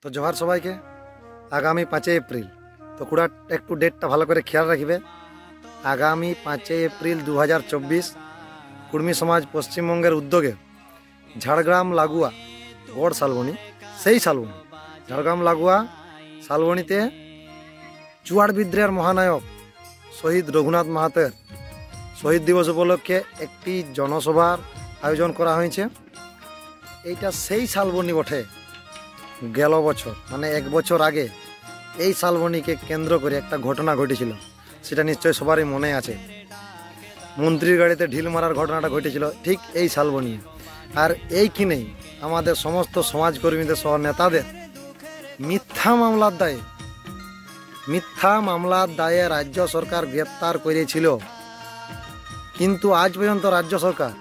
তো জোহার সবাইকে। আগামী 5 এপ্রিল তো কুড়া একটু ডেটটা ভালো করে খেয়াল রাখবে। আগামী 5 এপ্রিল 2024 কুর্মী সমাজ পশ্চিমবঙ্গের উদ্যোগে ঝাড়গ্রাম লাগোয়া গড় শালবনী, সেই শালবনী ঝাড়গ্রাম লাগোয়া শালবনীতে চুয়াড় বিদ্রোহের মহানায়ক শহীদ রঘুনাথ মাহাতের শহীদ দিবস উপলক্ষে একটি জনসভার আয়োজন করা হয়েছে। এইটা সেই শালবনী বটে। গেল বছর মানে 1 বছর আগে এই শালবনীকে কেন্দ্র করে একটা ঘটনা ঘটেছিল, সেটা নিশ্চয়ই সবারই মনে আছে। মন্ত্রীর গাড়িতে ঢিল মারার ঘটনাটা ঘটেছিল ঠিক এই শালবনী। আর এই কিনেই আমাদের সমস্ত সমাজকর্মীদের সহ নেতাদের মিথ্যা মামলার দায়ে রাজ্য সরকার গ্রেপ্তার করেছিল, কিন্তু আজ পর্যন্ত রাজ্য সরকার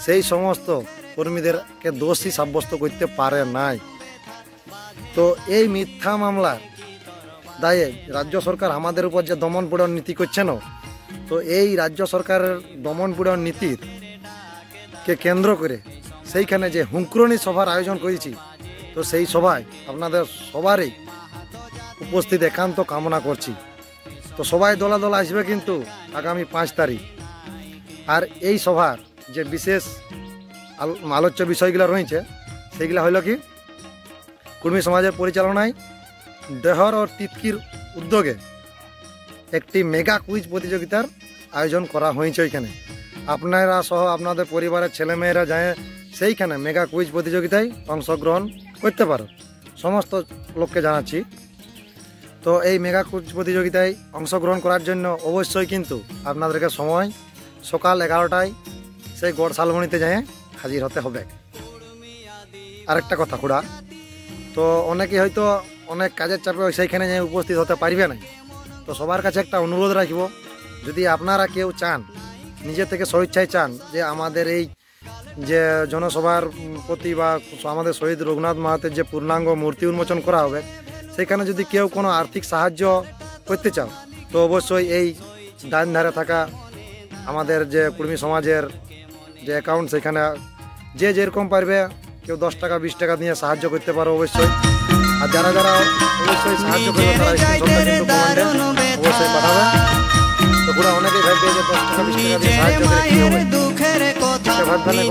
সেই সমস্ত কর্মীদেরকে দোষী সাব্যস্ত করতে পারে নাই। তো এই মিথ্যা মামলার দায়ে রাজ্য সরকার আমাদের উপর যে দমন পীড়ন নীতি করছে না, তো এই রাজ্য সরকারের দমন পীড়ন নীতির কে কেন্দ্র করে সেইখানে যে হুঙ্কুরনি সভার আয়োজন করেছি, তো সেই সভায় আপনাদের সবারই উপস্থিত একান্ত কামনা করছি। তো সবাই দলা দলা আসবে কিন্তু আগামী 5 তারিখ। আর এই সভার যে বিশেষ আলোচ্য বিষয়গুলো রয়েছে সেইগুলো হইল কি, কুর্মী সমাজের পরিচালনায় দেহর ও তিতকির উদ্যোগে একটি মেগা কুইজ প্রতিযোগিতার আয়োজন করা হয়েছে। ওইখানে আপনারা সহ আপনাদের পরিবারের ছেলেমেয়েরা যায় সেইখানে মেগা কুইজ প্রতিযোগিতায় অংশগ্রহণ করতে পারো, সমস্ত লোককে জানাচ্ছি। তো এই মেগা কুইজ প্রতিযোগিতায় অংশগ্রহণ করার জন্য অবশ্যই কিন্তু আপনাদেরকে সময় সকাল 11টায় সেই গড় শালবনীতে যায় হাজির হতে হবে। আরেকটা কথা খুড়া, তো অনেকে হয়তো অনেক কাজের চাপে সেইখানে যেয়ে উপস্থিত হতে পারবে না। তো সবার কাছে একটা অনুরোধ রাখব, যদি আপনারা কেউ চান, নিজে থেকে স্বেচ্ছায় চান যে আমাদের এই যে জনসভার প্রতি বা আমাদের শহীদ রঘুনাথ মাহাতের যে পূর্ণাঙ্গ মূর্তি উন্মোচন করা হবে, সেখানে যদি কেউ কোনো আর্থিক সাহায্য করতে চাও, তো অবশ্যই এই ডান ধারে থাকা আমাদের যে কুর্মী সমাজের যে অ্যাকাউন্ট, সেখানে যে যেরকম পারবে, কেউ 10 টাকা 20 টাকা দিয়ে সাহায্য করতে পারো অবশ্যই। আর যারা যারা অবশ্যই সাহায্য করবে তারা স্ক্রিনশটটা কিন্তু কমেন্টে অবশ্যই পাঠাবে। তো পুরো অনেকেই ভাববে যে 10 টাকা 20 টাকা দিয়ে সাহায্য করে কি হবে, ভাববে না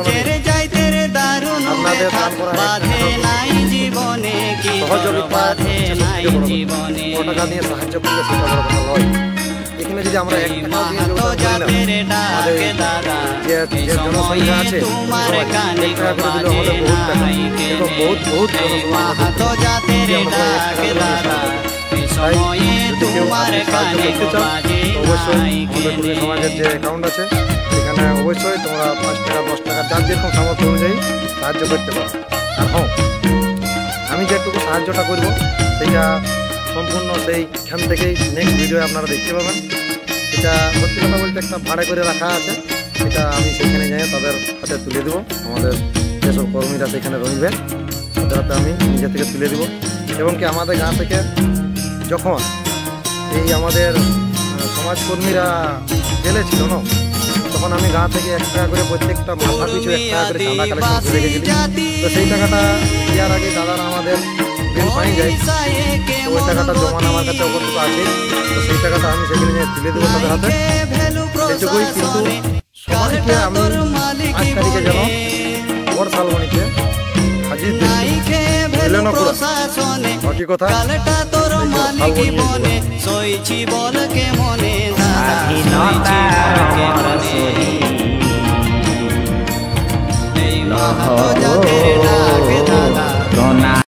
কোনো আপনাদের দান করা সহযোগিতা টাকা দিয়ে সাহায্য করলে সেটা বড় কথা নয়। এখানে যদি আমরা 1 টাকা দিয়ে যোগদান করি না, আমাদের যে জনসংখ্যা আছে বহুত টাকা এবং বহুত অবশ্যই আমাদের সমাজের যে অ্যাকাউন্ট আছে সেখানে অবশ্যই তোমরা 5 টাকা 10 টাকা যার যেরকম সামর্থ্য অনুযায়ী সাহায্য করতে পারো। আর হ্যাঁ, আমি যেটুকু সাহায্যটা করব সেটা সম্পূর্ণ সেইখান থেকেই নেক্সট ভিডিও আপনারা দেখতে পাবেন। সেটা সত্যি কথা বলতে একটা ভাড়া করে রাখা আছে, সেটা আমি সেখানে যাই তাদের হাতে তুলে দেবো। আমাদের যেসব কর্মীরা সেখানে রইবেন তাদের হাতে আমি নিজে থেকে তুলে দেবো। এবং কি আমাদের গাঁ থেকে যখন এই আমাদের সমাজকর্মীরা জেলে ছিল না, তখন আমি গাঁ থেকে 1 টাকা করে প্রত্যেকটা মাথা পিছু 1 টাকা করে চাঁদা কালেকশন করে রেখেছিলি। তো সেই টাকাটা দেওয়ার আগে দাদারা আমাদের বিল পাই যায়, তো ওই টাকাটা জমানো আমার কাছে অবস্থা আছে। তো সেই টাকাটা আমি সেখানে নিয়ে তুলে দেবো তাদের হাতে। সেটুকুই, কিন্তু সবাইকে আমি 5 তারিখে যেন গড় শালবনীতে হাজির দিলেন বাকি কথা শালবনী